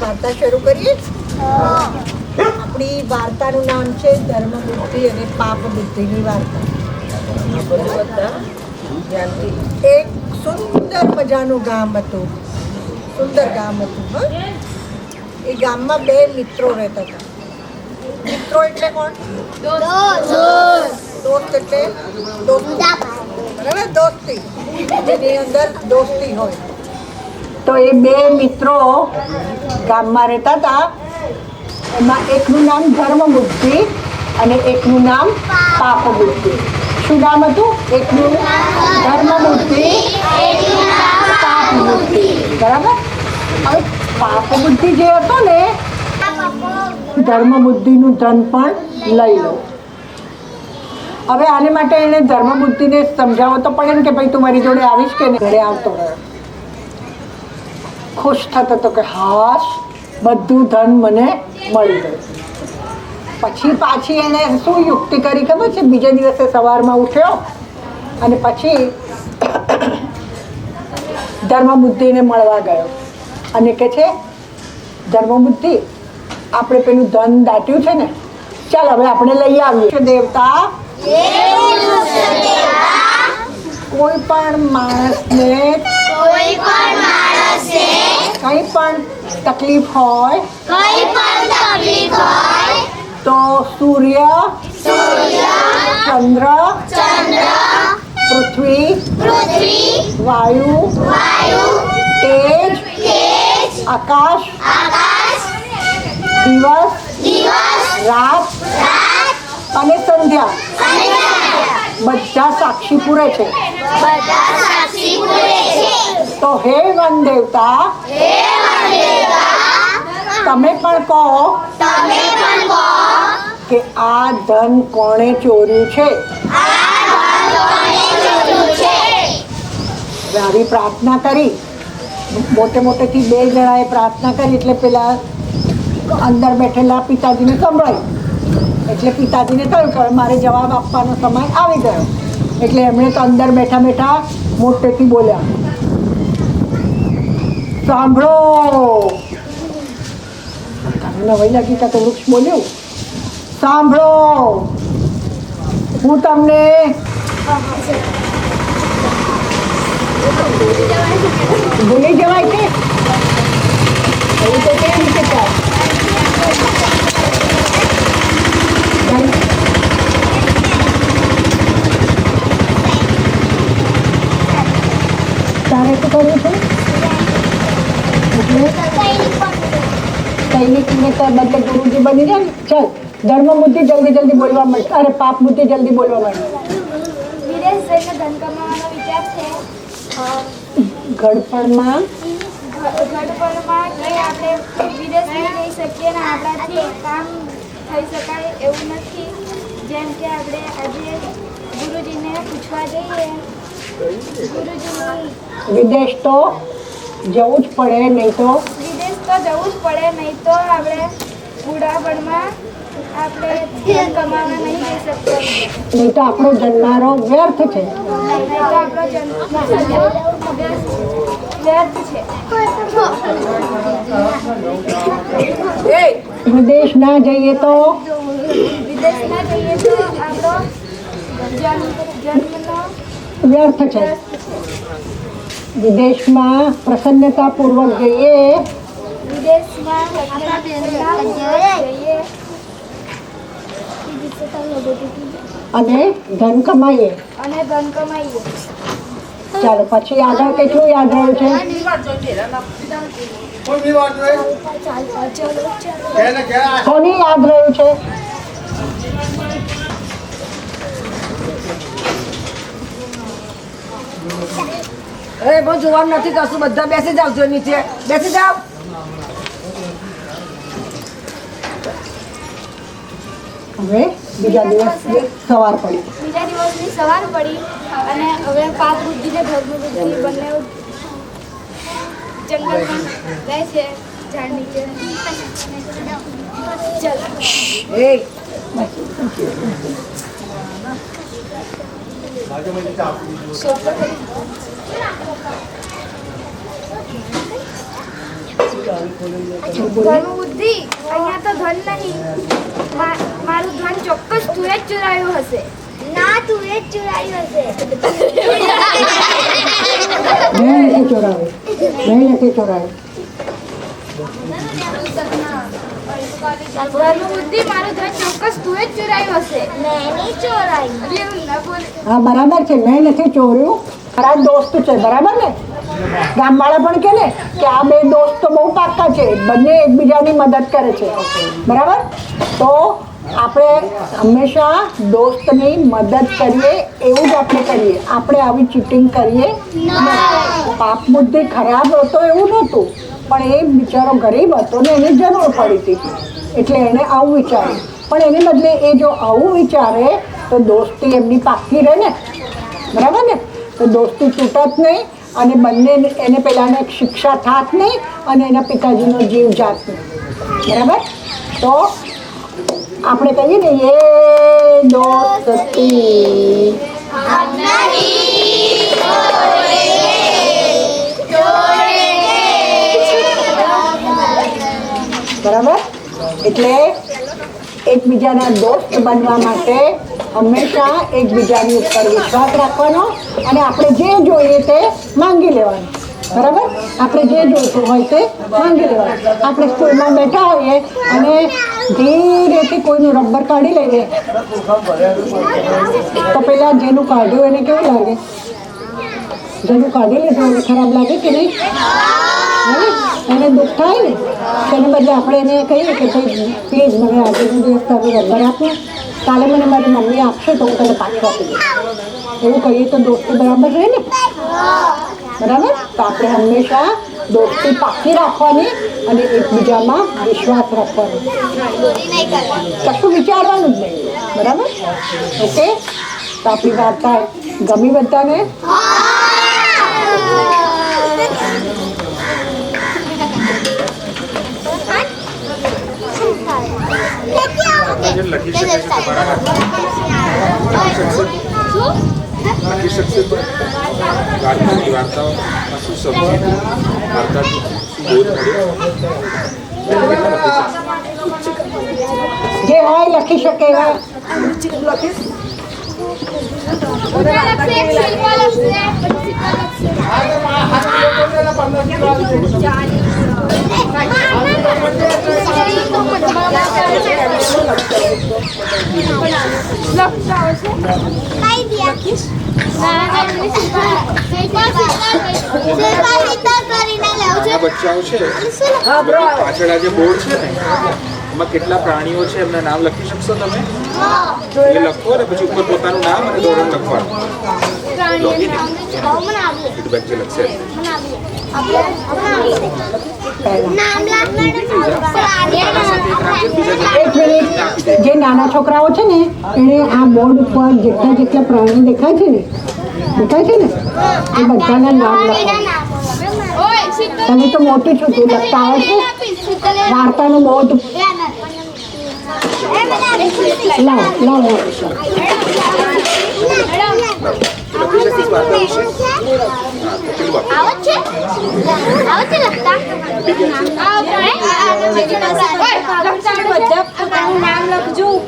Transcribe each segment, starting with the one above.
વાર્તા શરૂ કરીએ. આપણી વાર્તાનું નામ છે ધર્મ બુદ્ધિ અને પાપ બુદ્ધિની વાર્તા. એક સુંદર મજાનું ગામ હતું. સુંદર ગામ હતું. એ ગામમાં બે મિત્રો રહેતા હતા. મિત્રો એટલે કોણ? દોસ્ત એટલે બરાબર, દોસ્તી, જેની અંદર દોસ્તી હોય. તો એ બે મિત્રો ગામમાં રહેતા હતા. એમાં એકનું નામ ધર્મ બુદ્ધિ અને એકનું નામ પાપ બુદ્ધિ. શું નામ હતું? એકનું ધર્મ બુદ્ધિ, પાપ બુદ્ધિ. બરાબર. હવે પાપ બુદ્ધિ જે હતો ને, ધર્મ બુદ્ધિનું ધન પણ લઈ લો. હવે આને માટે એને ધર્મ બુદ્ધિને સમજાવવો તો પડે ને કે ભાઈ તું મારી જોડે આવીશ કે નહીં. ઘરે આવતો રહ્યો, ખુશ થતો હતો કે હાશ બધું ધન મને મળી ગયું. પછી પાછી એને શું યુક્તિ કરી ખબર છે? બીજા દિવસે સવારમાં ઉઠ્યો અને પછી ધર્મ બુદ્ધિને મળવા ગયો અને કે છે, ધર્મ બુદ્ધિ, આપણે પેલું ધન દાટ્યું છે ને, ચાલ હવે આપણે લઈ આવીએ. દેવતા કોઈ પણ માણસને કઈ પણ તકલીફ હોય તો સૂર્ય, ચંદ્ર, પૃથ્વી, વાયુ, તેજ, આકાશ, દિવસ, રાત અને સંધ્યા બધા સાક્ષી પૂરે છે. તો હે વન દેવતા, તમે પણ કહો કે આ ધન કોણે ચોર્યું છે? આવી પ્રાર્થના કરી. મોટેથી બે જણાએ પ્રાર્થના કરી એટલે પેલા અંદર બેઠેલા પિતાજીને સંભળાયું. એટલે પિતાજીને થયું કે મારે જવાબ આપવાનો સમય આવી ગયો. એટલે એમણે તો અંદર બેઠા બેઠા મોટેથી બોલ્યા, સાંભળો. નવાઈ લાગી તો વૃક્ષ બોલ્યું, સાંભળો, હું તમને ભૂલી જવાય છે એવું તો કેવી રીતે ચાલે? તારે શું કરવું છે? સૈનિકને તો બદલે ગુરુજી બની જાય ને. ચાલ, ધર્મ બુદ્ધિ જલ્દી બોલવા માંડે. અરે પાપ બુદ્ધિ જલ્દી બોલવા માંડે. વિદેશ જઈને ધન કમાવાનો વિચાર છે. ઘડપણમાં કંઈ આપણે વિદેશ નહીં જઈ શકીએ ને આપણાથી કામ થઈ શકાય એવું નથી. જેમ કે આપણે આજે ગુરુજીને પૂછવા જઈએ, વિદેશ તો જવું જ પડે, નહીં તો આપણે બુઢાપણમાં આપણે ધન કમાવા નહીં જઈ શકતા. નહીં તો આપણો જન્મારો વ્યર્થ છે. વિદેશ ના જઈએ તો આપણો જન્મનો વ્યર્થ છે. વિદેશમાં પ્રસન્નતાપૂર્વક જઈએ અને ધન કમાઈએ. ચાલો પછી આગળ કેટલું યાદ રહ્યું છે? કોની યાદ રહ્યું છે? બહુ જોવાનું નથી કરશું. બધા બેસી જાવ, નીચે બેસી જાવ. હવે બીજા દિવસની સવાર પડી અને હવે પાપ બુદ્ધિ ને ધર્મ બુદ્ધિ બંને જંગલમાં જાય છે, ઝાડ નીચે. ધર્મ બુદ્ધિ અહીંયા તો ધન નહીં. મારું ધન ચોક્કસ તું જ ચોરાયું હશે. ના, તું જ ચોરાયું હશે. મેં નથી ચોરાવ્યું. મેં નથી ચોરાવ્યું. ધર્મ બુદ્ધિ મારું ધન ચોક્કસ તું જ ચોરાયું હશે. મેં નહીં ચોરાયું. હા બરાબર છે, મેં નથી ચોર્યું. મારા દોસ્ત છે, બરાબર ને? ગામવાળા પણ કહે ને કે આ બે દોસ્ત તો બહુ પાક્કા છે, બંને એકબીજાની મદદ કરે છે, બરાબર? તો આપણે હંમેશા દોસ્તની મદદ કરીએ એવું જ આપણે કરીએ. આપણે આવી ચીટિંગ કરીએ નહીં. પાપ બુદ્ધિ ખરાબ હતો એવું નહોતું, પણ એ બિચારો ગરીબ હતો ને એની જરૂર પડી હતી એટલે એણે આવું વિચાર્યું. પણ એને બદલે એ જો આવું વિચારે તો દોસ્તી એમની પાકી રહે ને, બરાબર ને? તો દોસ્તી તૂટત નહીં અને બંને એને પહેલાંને એક શિક્ષા થાત નહીં અને એના પિતાજીનો જીવ જાત નહીં, બરાબર? તો આપણે કહીએ ને એ દોસ્તી બરાબર. એટલે એકબીજાના દોસ્ત બનવા માટે હંમેશા એકબીજાની ઉપર વિશ્વાસ રાખવાનો અને આપણે જે જોઈએ તે માંગી લેવાનું, બરાબર? આપણે જે જોઈતું હોય તે માંગી લેવાનું. આપણે સ્કૂલમાં બેઠા હોઈએ અને ધીરેથી કોઈનું રબર કાઢી લઈએ તો પેલા જેનું કાઢ્યું એને કેવું લાગે? જેનું કાઢી લીધું એને ખરાબ લાગે કે નહીં? એને દુઃખ થાય ને. તેને બદલે આપણે એને કહીએ કે ભાઈ પ્લીઝ મને આજનો દિવસ તમે રબર આપો, કાલે મને મારી મમ્મી આપશે તો હું તને પાછું આપી દઈશ, એવું કહીએ તો દોસ્તી બરાબર રહે ને, બરાબર? તો આપણે હંમેશા દોસ્તી પાકી રાખવાની અને એકબીજામાં વિશ્વાસ રાખવાનો, કશું વિચારવાનું જ નહીં, બરાબર? ઓકે, તો આપણી વાર્તા ગમી બધાને? લખી શકે છે તમારા લખી શકશે વાર્તાની વાર્તાઓમાં શું સમજે વાર્તાથી શું બોધ મળે જે હોય લખી શકે એવા બચ્ચાઓ છે પાછળ આ જે બોર્ડ છે ને એમાં કેટલા પ્રાણીઓ છે એમના નામ લખી શકશો તમે? એ લખો અને પછી ઉપર પોતાનું નામ અને ધોરણ લખવાનું. બચ્ચે લખશે એક મિનિટ. જે નાના છોકરાઓ છે ને એને આ બોર્ડ ઉપર જેટલા જેટલા પ્રાણી દેખાય છે ને એ બધાના નામ લખો. તને તો મોટી છું, તું લખતા આવે છે વાર્તાનું બોર્ડ. લાવ લખી શકીશ વાર્તા વિશે?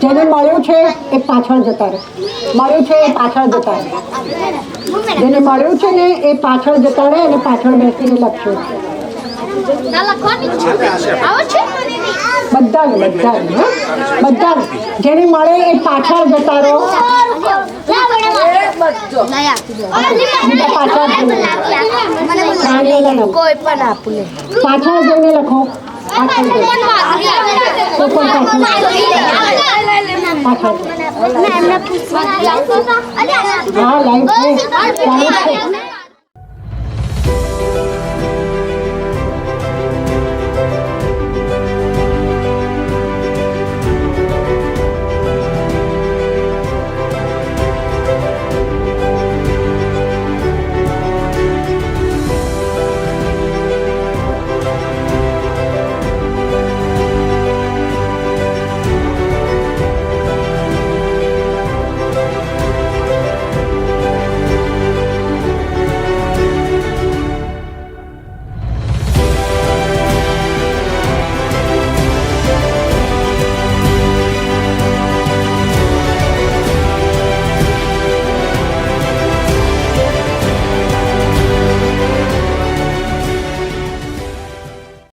જેને મળ્યું છે એ પાછળ જતા રહે, મળ્યું છે એ પાછળ જતા રહે, જેને મળ્યું છે ને એ પાછળ જતા રહે અને પાછળ બેસીને લખશું. બધાને જેને મળે એ પાછળ જતા રહો. કોઈ પણ આપું પાછળ જઈને લખો. પાછળ હા લાઈફ છે.